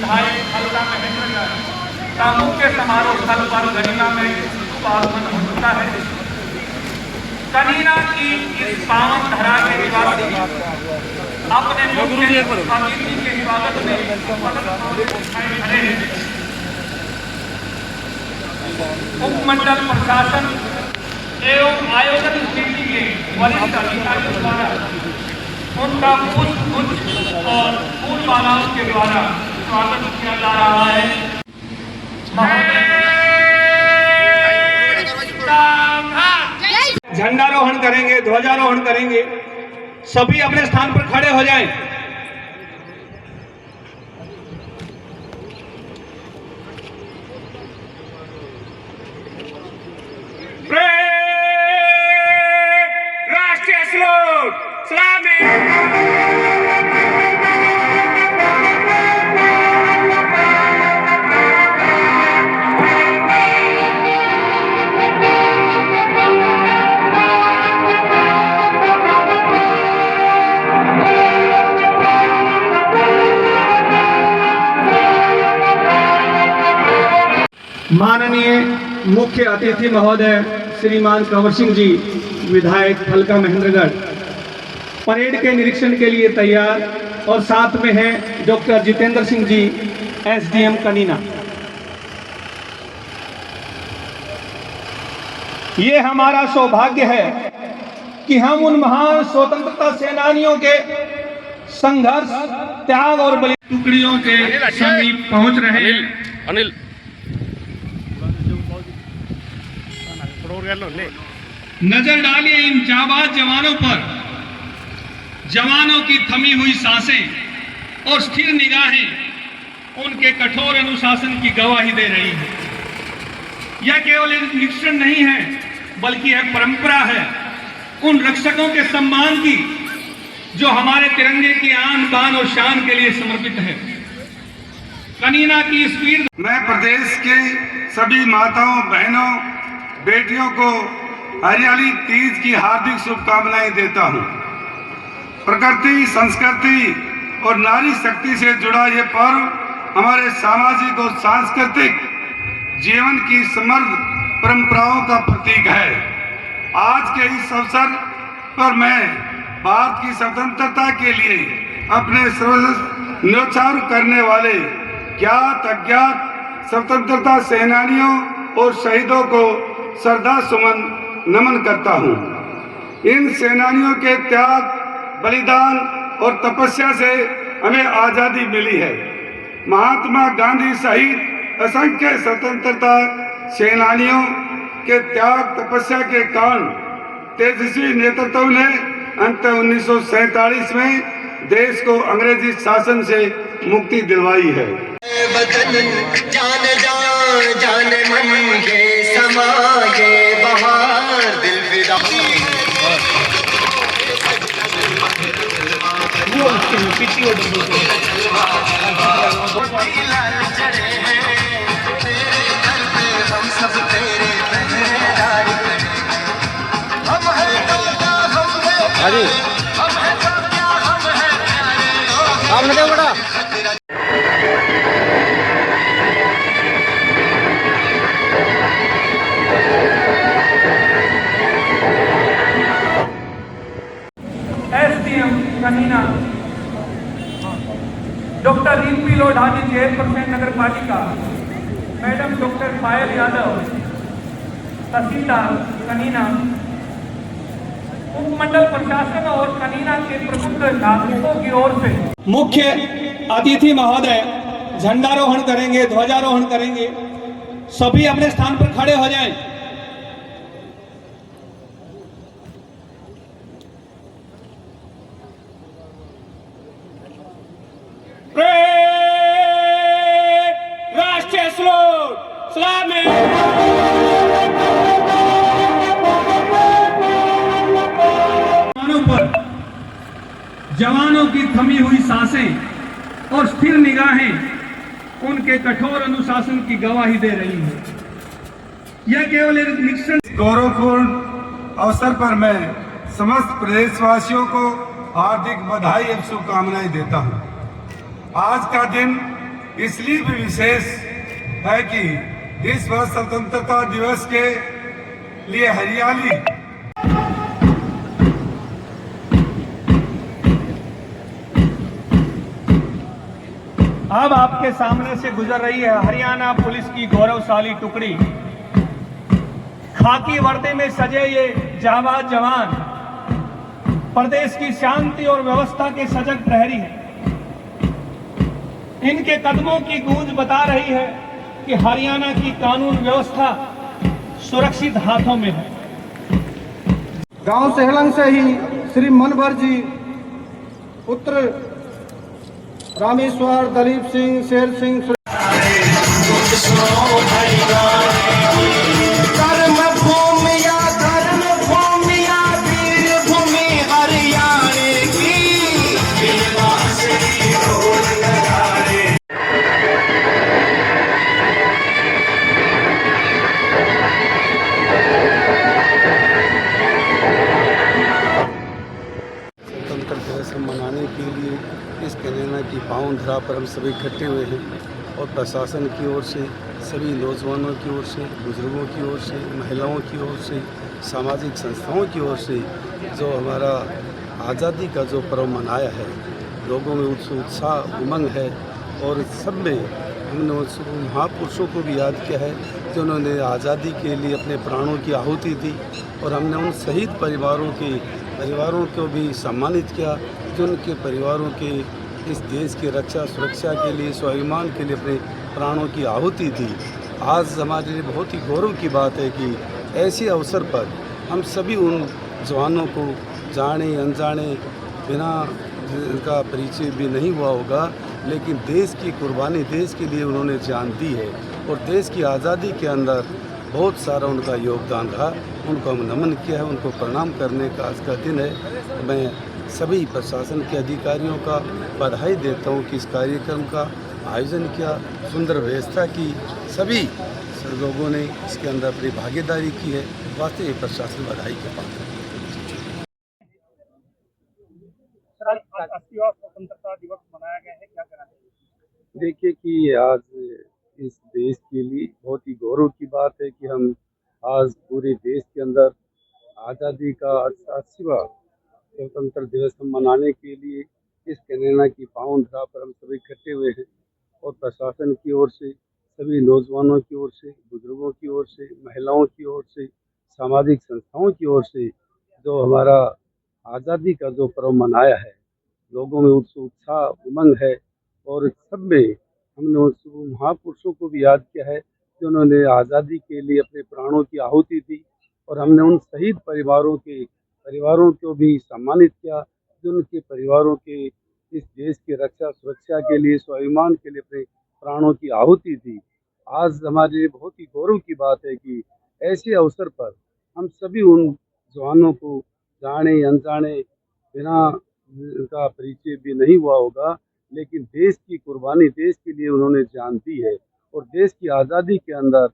विधायक हल्का महेंद्रगढ़ का मुख्य समारोह स्थल पर कनीना में आगमन हो चुका है। कनीना की इस पावन धरा के निवासी अपने मुख्य अतिथि के स्वागत में उपमंडल प्रशासन एवं आयोजन समिति के वरिष्ठ अधिकारियों द्वारा उनका पुष्प और फूल मालाओं के द्वारा स्वागत किया जा रहा है। झंडारोहण करेंगे, ध्वजारोहण करेंगे। सभी अपने स्थान पर खड़े हो जाएं। राष्ट्रीय स्लोग सलामी। माननीय मुख्य अतिथि महोदय श्रीमान कंवर सिंह जी, विधायक हल्का महेंद्रगढ़, परेड के निरीक्षण के लिए तैयार, और साथ में हैं डॉक्टर जितेंद्र सिंह जी, एसडीएम कनीना। ये हमारा सौभाग्य है कि हम उन महान स्वतंत्रता सेनानियों के संघर्ष, त्याग और बलि टुकड़ियों के समीप पहुंच रहे हैं। अनिल नजर डालिए इन जाबाज जवानों पर। जवानों की थमी हुई सांसें और स्थिर निगाहें उनके कठोर अनुशासन की गवाही दे रही है। यह केवल एक निरीक्षण नहीं है, बल्कि यह परंपरा है उन रक्षकों के सम्मान की जो हमारे तिरंगे की आन बान और शान के लिए समर्पित है। कनीना की इस वीर। मैं प्रदेश के सभी माताओं, बहनों, बेटियों को हरियाली तीज की हार्दिक शुभकामनाएं देता हूं। प्रकृति, संस्कृति और नारी शक्ति से जुड़ा यह पर्व हमारे सामाजिक और सांस्कृतिक जीवन की समृद्ध परंपराओं का प्रतीक है। आज के इस अवसर पर मैं भारत की स्वतंत्रता के लिए अपने सर्वस्व न्यौछावर करने वाले ज्ञात अज्ञात स्वतंत्रता सेनानियों और शहीदों को श्रद्धा सुमन नमन करता हूं। इन सेनानियों के त्याग, बलिदान और तपस्या से हमें आजादी मिली है। महात्मा गांधी सहित असंख्य स्वतंत्रता सेनानियों के त्याग, तपस्या के कारण तेजस्वी नेतृत्व ने अंत 1947 में देश को अंग्रेजी शासन से मुक्ति दिलवाई है। जान जान मन ये समा ये बहार दिल फिदा। हम सब तेरे पहरेदार खड़े, हम हैं तो क्या हम हैं, हम हैं तो क्या हम हैं प्यारे। आपने क्या बड़ा SDM Kanina doctor Rimpi Lodhani, chairperson nagar palika, madam doctor Payal Yadav, tehsildar Kanina, उपमंडल प्रशासन और कनीना के प्रमुख नागरिकों की ओर से मुख्य अतिथि महोदय झंडारोहण करेंगे, ध्वजारोहण करेंगे। सभी अपने स्थान पर खड़े हो जाएं। राष्ट्रीय स्लोग सलामी। जवानों की थमी हुई सांसें और स्थिर निगाहें उनके कठोर अनुशासन की गवाही दे रही है। यह केवल एक निरीक्षण। गौरवपूर्ण अवसर पर मैं समस्त प्रदेशवासियों को हार्दिक बधाई एवं शुभकामनाएं देता हूं। आज का दिन इसलिए भी विशेष है कि इस वर्ष स्वतंत्रता दिवस के लिए हरियाली अब आपके सामने से गुजर रही है हरियाणा पुलिस की गौरवशाली टुकड़ी। खाकी वर्दी में सजे ये जाबाज जवान प्रदेश की शांति और व्यवस्था के सजग प्रहरी हैं। इनके कदमों की गूंज बता रही है कि हरियाणा की कानून व्यवस्था सुरक्षित हाथों में है। गांव सेहलंग से ही श्री मनभर जी, पुत्र रामेश्वर, दलीप सिंह, शेर सिंह, स्वतंत्र दिवस मनाने के लिए इस कन्या की पावन धरा पर हम सभी इकट्ठे हुए हैं और प्रशासन की ओर से, सभी नौजवानों की ओर से, बुजुर्गों की ओर से, महिलाओं की ओर से, सामाजिक संस्थाओं की ओर से जो हमारा आज़ादी का जो पर्व मनाया है, लोगों में उत्साह उमंग है और सब में हमने उस महापुरुषों को भी याद किया है जिन्होंने आज़ादी के लिए अपने प्राणों की आहुति दी और हमने उन शहीद परिवारों को भी सम्मानित किया जो उनके परिवारों के इस देश की रक्षा सुरक्षा के लिए, स्वाभिमान के लिए अपने प्राणों की आहुति दी। आज हमारे लिए बहुत ही गौरव की बात है कि ऐसे अवसर पर हम सभी उन जवानों को जाने अनजाने बिना इनका परिचय भी नहीं हुआ होगा, लेकिन देश की कुर्बानी, देश के लिए उन्होंने जान दी है और देश की आज़ादी के अंदर बहुत सारा उनका योगदान रहा। उनको हम नमन किया है, उनको प्रणाम करने का आज का दिन है। मैं सभी प्रशासन के अधिकारियों का बधाई देता हूँ कि इस कार्यक्रम का आयोजन किया, सुंदर व्यवस्था की, सभी लोगों ने इसके अंदर अपनी भागीदारी की है। वास्तव में प्रशासन बधाई के पात्र है। स्वतंत्रता दिवस मनाया गया है, क्या कहना चाहिए? देखिए कि आज इस देश के लिए बहुत ही गौरव की बात है कि हम आज पूरे देश के अंदर आज़ादी का 88वां स्वतंत्र दिवस हम मनाने के लिए इस कन्या की पावन धरा पर हम सभी इकट्ठे हुए हैं और प्रशासन की ओर से, सभी नौजवानों की ओर से, बुजुर्गों की ओर से, महिलाओं की ओर से, सामाजिक संस्थाओं की ओर से जो हमारा आज़ादी का जो पर्व मनाया है, लोगों में उत्साह उमंग है और सब में हमने उस महापुरुषों को भी याद किया है जिन्होंने आज़ादी के लिए अपने प्राणों की आहुति दी और हमने उन शहीद परिवारों को भी सम्मानित किया जो उनके परिवारों के इस देश की रक्षा सुरक्षा के लिए, स्वाभिमान के लिए अपने प्राणों की आहुति दी। आज हमारे लिए बहुत ही गौरव की बात है कि ऐसे अवसर पर हम सभी उन जवानों को जाने अनजाने बिना उनका परिचय भी नहीं हुआ होगा, लेकिन देश की कुर्बानी, देश के लिए उन्होंने जान दी है और देश की आज़ादी के अंदर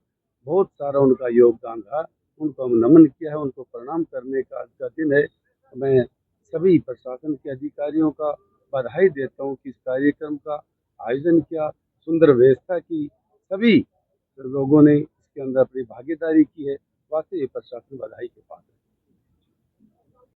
बहुत सारा उनका योगदान रहा। उनको हम नमन किया है, उनको प्रणाम करने का आज का दिन है। मैं सभी प्रशासन के अधिकारियों का बधाई देता हूँ कि इस कार्यक्रम का आयोजन किया, सुंदर व्यवस्था की, सभी लोगों ने इसके अंदर अपनी भागीदारी की है। वाकई प्रशासन बधाई के पात्र है।